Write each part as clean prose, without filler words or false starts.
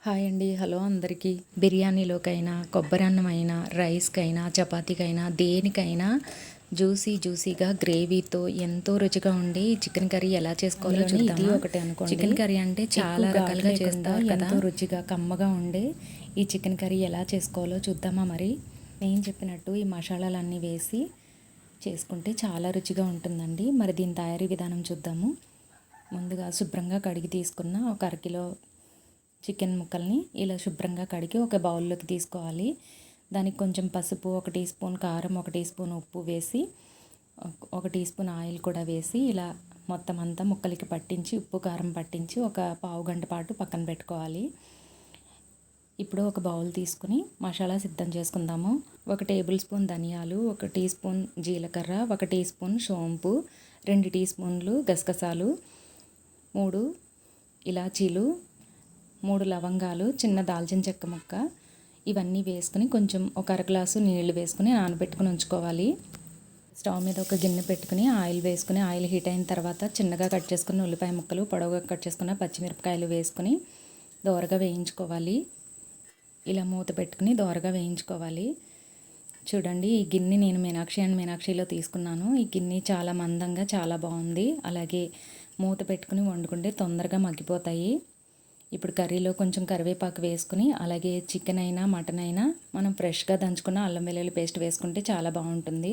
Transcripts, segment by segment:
Hi అండి. Hello అందరికీ. బిర్యానీలోకైనా, కొబ్బరి అన్నమైనా, రైస్‌కైనా, చపాతీకైనా, దేనికైనా జ్యూసీగా గ్రేవీతో ఎంతో రుచిగా ఉండే ఈ చికెన్ కర్రీ ఎలా చేసుకోవాలో అందులోని ఇది చూద్దామా? ఒకటి అనుకోండి. చికెన్ కర్రీ అంటే చాలా ఎక్కువ రకాలుగా ఘాటు చేస్తారు లేకుండా కదా! ఎంతో రుచిగా కమ్మగా ఉండే ఈ చికెన్ కర్రీ ఎలా చేసుకోవాలో చూద్దామా మరి? నేను చెప్పినట్టు ఈ మసాలాలన్నీ వేసి చేసుకుంటే చాలా రుచిగా ఉంటుందండి. మరి దీని తయారీ విధానం చూద్దాము. ముందుగా శుభ్రంగా కడిగి తీసుకున్న ఒక అరకిలో చికెన్ ముక్కల్ని ఇలా శుభ్రంగా కడిగి ఒక బౌల్లోకి తీసుకోవాలి. దానికి కొంచెం పసుపు, 1 టీ స్పూన్ కారం, 1 టీ స్పూన్ ఉప్పు వేసి, 1 టీ స్పూన్ ఆయిల్ కూడా వేసి ఇలా మొత్తం అంతా ముక్కలకి పట్టించి, ఉప్పు కారం పట్టించి ఒక పావు గంట పాటు పక్కన పెట్టుకోవాలి. ఇప్పుడు ఒక బౌల్ తీసుకుని మసాలా సిద్ధం చేసుకుందాము. 1 టేబుల్ స్పూన్ ధనియాలు, 1 టీ స్పూన్ జీలకర్ర, 1 టీ స్పూన్ సోంపు, 2 టీ స్పూన్లు గసగసాలు, 3 ఇలాచీలు, 3 లవంగాలు, చిన్న దాల్చిన చెక్క ముక్క, ఇవన్నీ వేసుకుని కొంచెం ఒక అర గ్లాసు నీళ్లు వేసుకుని నానబెట్టుకుని ఉంచుకోవాలి. స్టవ్ మీద ఒక గిన్నె పెట్టుకుని ఆయిల్ వేసుకుని, ఆయిల్ హీట్ అయిన తర్వాత చిన్నగా కట్ చేసుకున్న ఉల్లిపాయ ముక్కలు, పొడవుగా కట్ చేసుకున్న పచ్చిమిరపకాయలు వేసుకుని దోరగా వేయించుకోవాలి. ఇలా మూత పెట్టుకుని దోరగా వేయించుకోవాలి. చూడండి, ఈ గిన్నె నేను మీనాక్షిలో తీసుకున్నాను. ఈ గిన్నె చాలా మందంగా చాలా బాగుంది. అలాగే మూత పెట్టుకుని వండుకుంటే తొందరగా మగ్గిపోతాయి. ఇప్పుడు కర్రీలో కొంచెం కరివేపాకు వేసుకుని, అలాగే చికెన్ అయినా మటన్ అయినా మనం ఫ్రెష్గా దంచుకున్న అల్లం వెల్లుల్లి పేస్ట్ వేసుకుంటే చాలా బాగుంటుంది.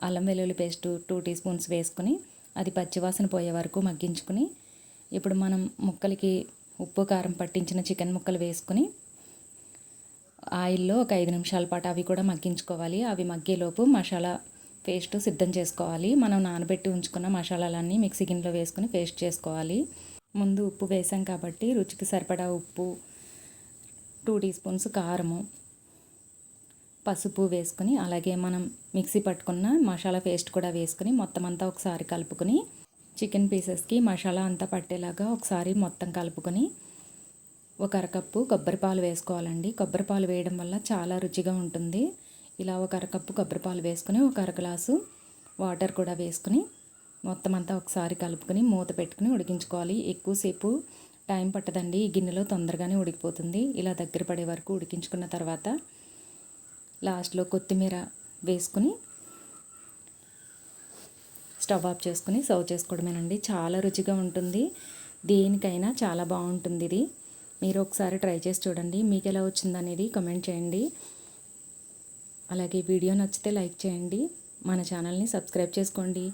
అల్లం వెల్లుల్లి పేస్ట్ 2 టీ స్పూన్స్ వేసుకుని అది పచ్చివాసన పోయే వరకు మగ్గించుకుని, ఇప్పుడు మనం ముక్కలకి ఉప్పు కారం పట్టించిన చికెన్ ముక్కలు వేసుకుని ఆయిల్లో ఒక 5 నిమిషాల పాటు అవి కూడా మగ్గించుకోవాలి. అవి మగ్గేలోపు మసాలా పేస్ట్ సిద్ధం చేసుకోవాలి. మనం నానబెట్టి ఉంచుకున్న మసాలాలన్నీ మిక్సీ గిన్నెలో వేసుకుని పేస్ట్ చేసుకోవాలి. ముందు ఉప్పు వేసాం కాబట్టి రుచికి సరిపడా ఉప్పు, 2 టీ స్పూన్స్ కారము, పసుపు వేసుకుని, అలాగే మనం మిక్సీ పట్టుకున్న మసాలా పేస్ట్ కూడా వేసుకుని మొత్తం అంతా ఒకసారి కలుపుకొని, చికెన్ పీసెస్కి మసాలా అంతా పట్టేలాగా ఒకసారి మొత్తం కలుపుకొని, ఒక అరకప్పు కొబ్బరిపాలు వేసుకోవాలండి. కొబ్బరిపాలు వేయడం వల్ల చాలా రుచిగా ఉంటుంది. ఇలా ఒక అరకప్పు కొబ్బరిపాలు వేసుకుని, ఒక అర గ్లాసు వాటర్ కూడా వేసుకుని మొత్తం అంతా ఒకసారి కలుపుకొని మూత పెట్టుకుని ఉడికించుకోవాలి. ఎక్కువసేపు టైం పట్టదండి, ఈ గిన్నెలో తొందరగానే ఉడికిపోతుంది. ఇలా దగ్గర పడే వరకు ఉడికించుకున్న తర్వాత లాస్ట్లో కొత్తిమీర వేసుకుని స్టవ్ ఆఫ్ చేసుకుని సర్వ్ చేసుకోవడమేనండి. చాలా రుచిగా ఉంటుంది. దేనికైనా చాలా బాగుంటుంది ఇది. మీరు ఒకసారి ట్రై చేసి చూడండి. మీకు ఎలా వచ్చిందనేది కామెంట్ చేయండి. అలాగే వీడియో నచ్చితే లైక్ చేయండి. మన ఛానల్ని సబ్స్క్రైబ్ చేసుకోండి.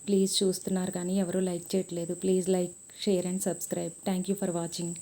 ప్లీజ్ చూస్తున్నారు కానీ ఎవరు లైక్ చేయట్లేదు. Please like, share and subscribe. Thank you for watching.